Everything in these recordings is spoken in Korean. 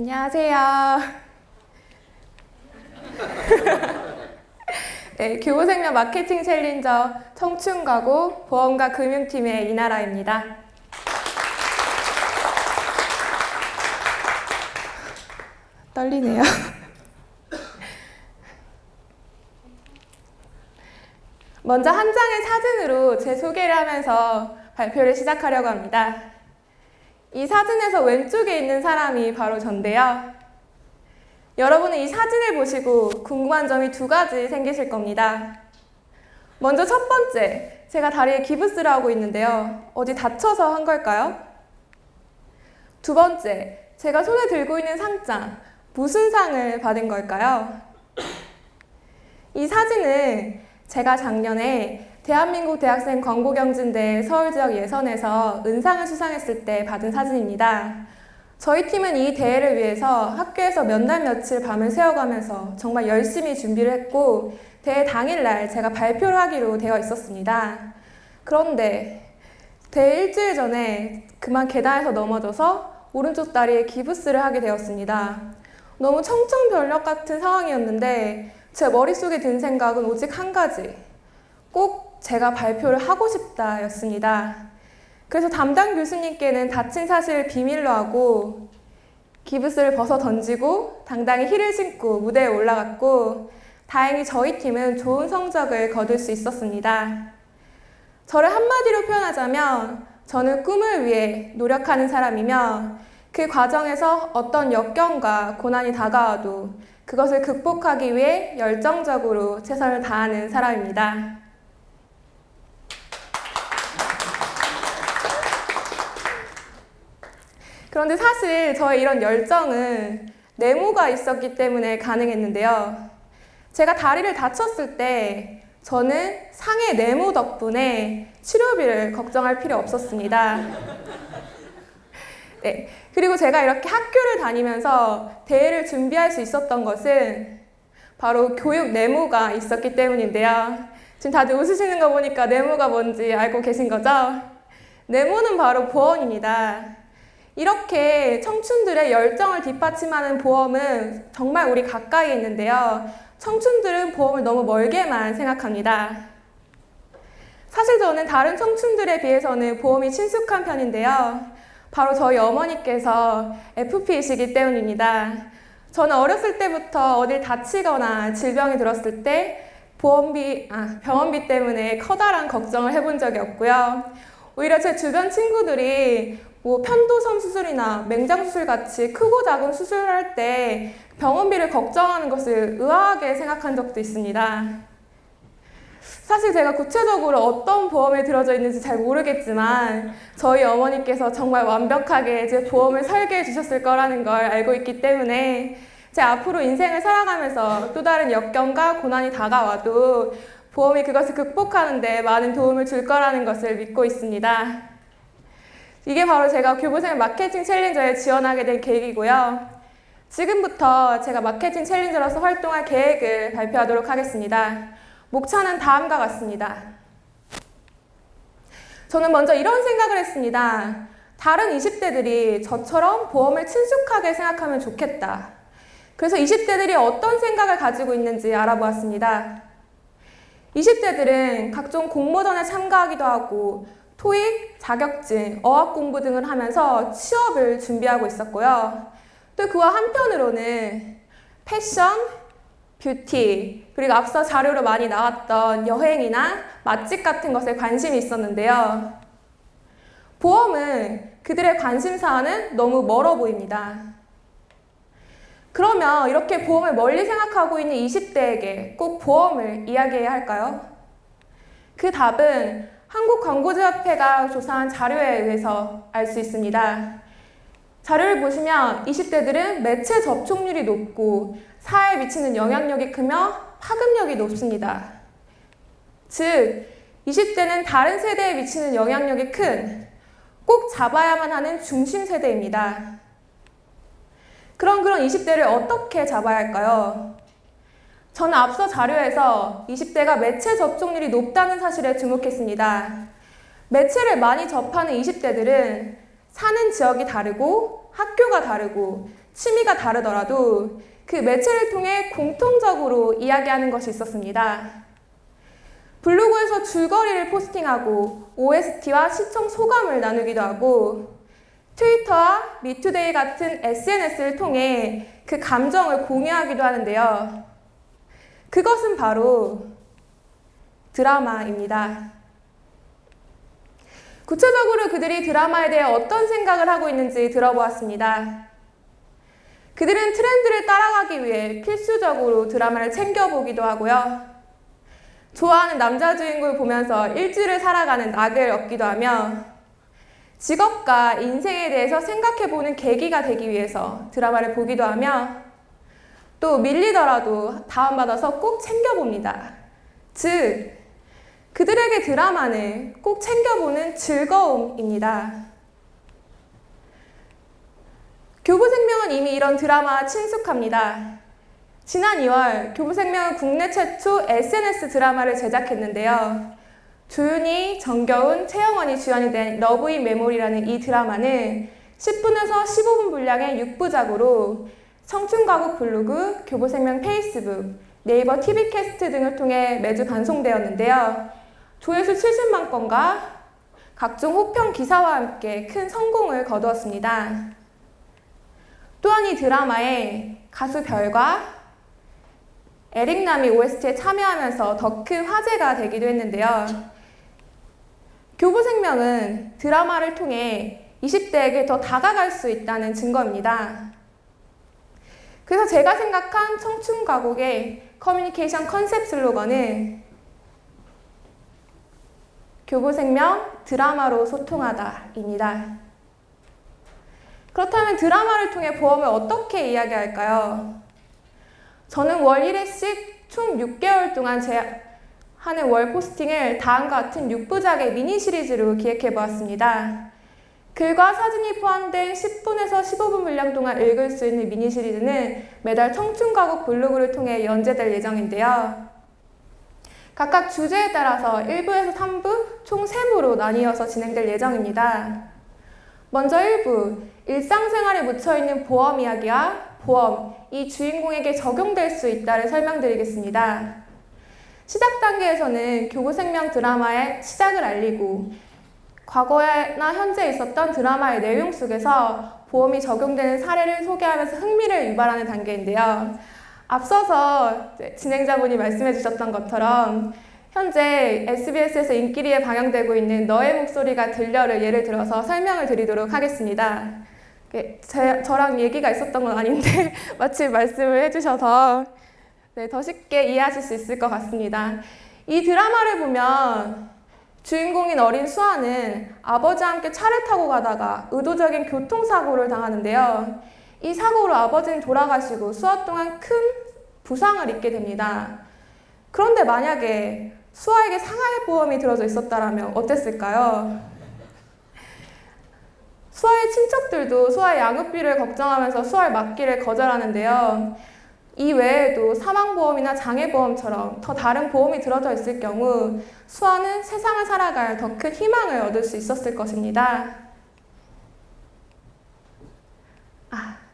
안녕하세요. 네, 교보생명 마케팅 챌린저 청춘가구 보험과 금융팀의 이나라입니다. 떨리네요. 먼저 한 장의 사진으로 제 소개를 하면서 발표를 시작하려고 합니다. 이 사진에서 왼쪽에 있는 사람이 바로 전데요. 여러분은 이 사진을 보시고 궁금한 점이 두 가지 생기실 겁니다. 먼저 첫 번째, 제가 다리에 기부스를 하고 있는데요. 어디 다쳐서 한 걸까요? 두 번째, 제가 손에 들고 있는 상장, 무슨 상을 받은 걸까요? 이 사진은 제가 작년에 대한민국 대학생 광고경진대 서울지역 예선에서 은상을 수상했을 때 받은 사진입니다. 저희 팀은 이 대회를 위해서 학교에서 몇 날 며칠 밤을 새워가면서 정말 열심히 준비를 했고 대회 당일날 제가 발표를 하기로 되어 있었습니다. 그런데 대회 일주일 전에 그만 계단에서 넘어져서 오른쪽 다리에 기부스를 하게 되었습니다. 너무 청천벽력 같은 상황이었는데 제 머릿속에 든 생각은 오직 한 가지. 꼭 제가 발표를 하고 싶다 였습니다. 그래서 담당 교수님께는 다친 사실을 비밀로 하고 기부스를 벗어 던지고 당당히 힐을 신고 무대에 올라갔고 다행히 저희 팀은 좋은 성적을 거둘 수 있었습니다. 저를 한마디로 표현하자면 저는 꿈을 위해 노력하는 사람이며 그 과정에서 어떤 역경과 고난이 다가와도 그것을 극복하기 위해 열정적으로 최선을 다하는 사람입니다. 그런데 사실 저의 이런 열정은 내모가 있었기 때문에 가능했는데요. 제가 다리를 다쳤을 때 저는 상해 내모 덕분에 치료비를 걱정할 필요 없었습니다. 네, 그리고 제가 이렇게 학교를 다니면서 대회를 준비할 수 있었던 것은 바로 교육 내모가 있었기 때문인데요. 지금 다들 웃으시는 거 보니까 내모가 뭔지 알고 계신 거죠? 내모는 바로 보험입니다. 이렇게 청춘들의 열정을 뒷받침하는 보험은 정말 우리 가까이에 있는데요. 청춘들은 보험을 너무 멀게만 생각합니다. 사실 저는 다른 청춘들에 비해서는 보험이 친숙한 편인데요. 바로 저희 어머니께서 FP이시기 때문입니다. 저는 어렸을 때부터 어딜 다치거나 질병이 들었을 때 병원비 때문에 커다란 걱정을 해본 적이 없고요. 오히려 제 주변 친구들이 편도선 수술이나 맹장 수술 같이 크고 작은 수술을 할 때 병원비를 걱정하는 것을 의아하게 생각한 적도 있습니다. 사실 제가 구체적으로 어떤 보험에 들어져 있는지 잘 모르겠지만 저희 어머니께서 정말 완벽하게 제 보험을 설계해 주셨을 거라는 걸 알고 있기 때문에 제 앞으로 인생을 살아가면서 또 다른 역경과 고난이 다가와도 보험이 그것을 극복하는 데 많은 도움을 줄 거라는 것을 믿고 있습니다. 이게 바로 제가 교보생명 마케팅 챌린저에 지원하게 된 계획이고요. 지금부터 제가 마케팅 챌린저로서 활동할 계획을 발표하도록 하겠습니다. 목차는 다음과 같습니다. 저는 먼저 이런 생각을 했습니다. 다른 20대들이 저처럼 보험을 친숙하게 생각하면 좋겠다. 그래서 20대들이 어떤 생각을 가지고 있는지 알아보았습니다. 20대들은 각종 공모전에 참가하기도 하고 토익, 자격증, 어학 공부 등을 하면서 취업을 준비하고 있었고요. 또 그와 한편으로는 패션, 뷰티, 그리고 앞서 자료로 많이 나왔던 여행이나 맛집 같은 것에 관심이 있었는데요. 보험은 그들의 관심사와는 너무 멀어 보입니다. 그러면 이렇게 보험을 멀리 생각하고 있는 20대에게 꼭 보험을 이야기해야 할까요? 그 답은 한국광고주협회가 조사한 자료에 의해서 알 수 있습니다. 자료를 보시면 20대들은 매체 접촉률이 높고 사회에 미치는 영향력이 크며 파급력이 높습니다. 즉, 20대는 다른 세대에 미치는 영향력이 큰 꼭 잡아야만 하는 중심 세대입니다. 그런 20대를 어떻게 잡아야 할까요? 저는 앞서 자료에서 20대가 매체 접촉률이 높다는 사실에 주목했습니다. 매체를 많이 접하는 20대들은 사는 지역이 다르고 학교가 다르고 취미가 다르더라도 그 매체를 통해 공통적으로 이야기하는 것이 있었습니다. 블로그에서 줄거리를 포스팅하고 OST와 시청 소감을 나누기도 하고 트위터와 미투데이 같은 SNS를 통해 그 감정을 공유하기도 하는데요. 그것은 바로 드라마입니다. 구체적으로 그들이 드라마에 대해 어떤 생각을 하고 있는지 들어보았습니다. 그들은 트렌드를 따라가기 위해 필수적으로 드라마를 챙겨보기도 하고요. 좋아하는 남자 주인공을 보면서 일주일을 살아가는 낙을 얻기도 하며 직업과 인생에 대해서 생각해보는 계기가 되기 위해서 드라마를 보기도 하며 또 밀리더라도 다운받아서 꼭 챙겨봅니다. 즉, 그들에게 드라마는 꼭 챙겨보는 즐거움입니다. 교부생명은 이미 이런 드라마와 친숙합니다. 지난 2월 교부생명은 국내 최초 SNS 드라마를 제작했는데요. 조윤희, 정겨운, 최영원이 주연이 된 러브 인 메모리라는 이 드라마는 10분에서 15분 분량의 6부작으로 청춘가국 블로그, 교부생명 페이스북, 네이버 TV캐스트 등을 통해 매주 방송되었는데요. 조회수 70만 건과 각종 호평 기사와 함께 큰 성공을 거두었습니다. 또한 이 드라마에 가수 별과 에릭남이 OST에 참여하면서 더 큰 화제가 되기도 했는데요. 교부생명은 드라마를 통해 20대에게 더 다가갈 수 있다는 증거입니다. 그래서 제가 생각한 청춘가곡의 커뮤니케이션 컨셉 슬로건은 교부생명 드라마로 소통하다입니다. 그렇다면 드라마를 통해 보험을 어떻게 이야기할까요? 저는 월 1회씩 총 6개월 동안 하는 월 포스팅을 다음과 같은 6부작의 미니 시리즈로 기획해 보았습니다. 글과 사진이 포함된 10분에서 15분 분량 동안 읽을 수 있는 미니 시리즈는 매달 청춘가곡 블로그를 통해 연재될 예정인데요. 각각 주제에 따라서 1부에서 3부 총 3부로 나뉘어서 진행될 예정입니다. 먼저 1부, 일상생활에 묻혀있는 보험 이야기와 보험, 이 주인공에게 적용될 수 있다를 설명드리겠습니다. 시작 단계에서는 교부생명 드라마의 시작을 알리고 과거나 현재에 있었던 드라마의 내용 속에서 보험이 적용되는 사례를 소개하면서 흥미를 유발하는 단계인데요. 앞서서 진행자분이 말씀해 주셨던 것처럼 현재 SBS에서 인기리에 방영되고 있는 너의 목소리가 들려를 예를 들어서 설명을 드리도록 하겠습니다. 저랑 얘기가 있었던 건 아닌데 마침 말씀을 해주셔서 더 쉽게 이해하실 수 있을 것 같습니다. 이 드라마를 보면 주인공인 어린 수아는 아버지와 함께 차를 타고 가다가 의도적인 교통사고를 당하는데요. 이 사고로 아버지는 돌아가시고 수아 또한 큰 부상을 입게 됩니다. 그런데 만약에 수아에게 상해보험이 들어져 있었다면 어땠을까요? 수아의 친척들도 수아의 양육비를 걱정하면서 수아를 맡기를 거절하는데요. 이 외에도 사망보험이나 장애보험처럼 더 다른 보험이 들어져 있을 경우 수아는 세상을 살아갈 더 큰 희망을 얻을 수 있었을 것입니다.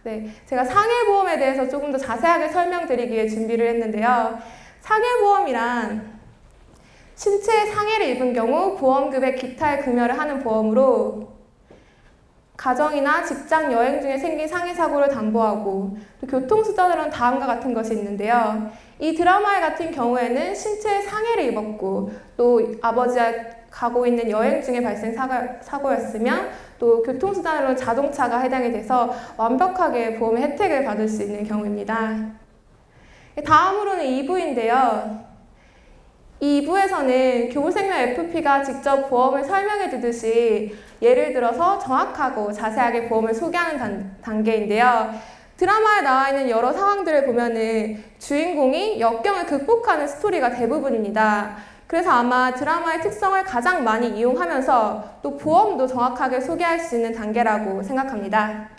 네, 제가 상해보험에 대해서 조금 더 자세하게 설명드리기 위해 준비를 했는데요. 상해보험이란 신체에 상해를 입은 경우 보험금의 기타의 금연을 하는 보험으로 가정이나 직장 여행 중에 생긴 상해 사고를 담보하고 또 교통수단으로는 다음과 같은 것이 있는데요. 이 드라마 같은 경우에는 신체에 상해를 입었고 또 아버지가 가고 있는 여행 중에 발생 사고였으면 또 교통수단으로는 자동차가 해당이 돼서 완벽하게 보험의 혜택을 받을 수 있는 경우입니다. 다음으로는 2부인데요. 이 2부에서는 교부생명 FP가 직접 보험을 설명해 주듯이 예를 들어서 정확하고 자세하게 보험을 소개하는 단계인데요. 드라마에 나와 있는 여러 상황들을 보면은 주인공이 역경을 극복하는 스토리가 대부분입니다. 그래서 아마 드라마의 특성을 가장 많이 이용하면서 또 보험도 정확하게 소개할 수 있는 단계라고 생각합니다.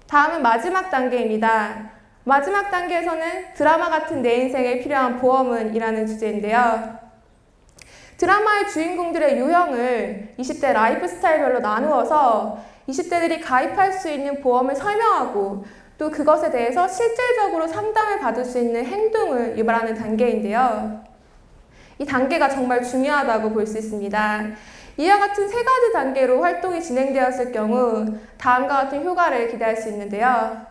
다음은 마지막 단계입니다. 마지막 단계에서는 드라마 같은 내 인생에 필요한 보험은 이라는 주제인데요. 드라마의 주인공들의 유형을 20대 라이프 스타일별로 나누어서 20대들이 가입할 수 있는 보험을 설명하고 또 그것에 대해서 실질적으로 상담을 받을 수 있는 행동을 유발하는 단계인데요. 이 단계가 정말 중요하다고 볼 수 있습니다. 이와 같은 세 가지 단계로 활동이 진행되었을 경우 다음과 같은 효과를 기대할 수 있는데요.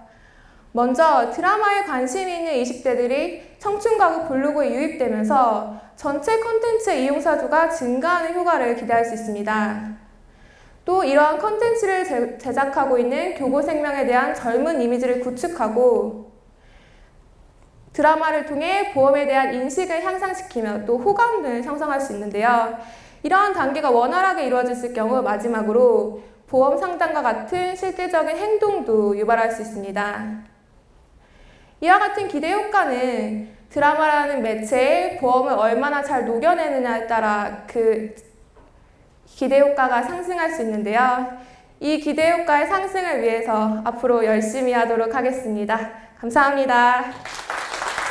먼저 드라마에 관심이 있는 20대들이 청춘가구 블로그에 유입되면서 전체 콘텐츠 이용사 수가 증가하는 효과를 기대할 수 있습니다. 또 이러한 콘텐츠를 제작하고 있는 교보생명에 대한 젊은 이미지를 구축하고 드라마를 통해 보험에 대한 인식을 향상시키며 또 호감을 형성할 수 있는데요. 이러한 단계가 원활하게 이루어졌을 경우 마지막으로 보험 상담과 같은 실질적인 행동도 유발할 수 있습니다. 이와 같은 기대 효과는 드라마라는 매체에 보험을 얼마나 잘 녹여내느냐에 따라 그 기대 효과가 상승할 수 있는데요. 이 기대 효과의 상승을 위해서 앞으로 열심히 하도록 하겠습니다. 감사합니다.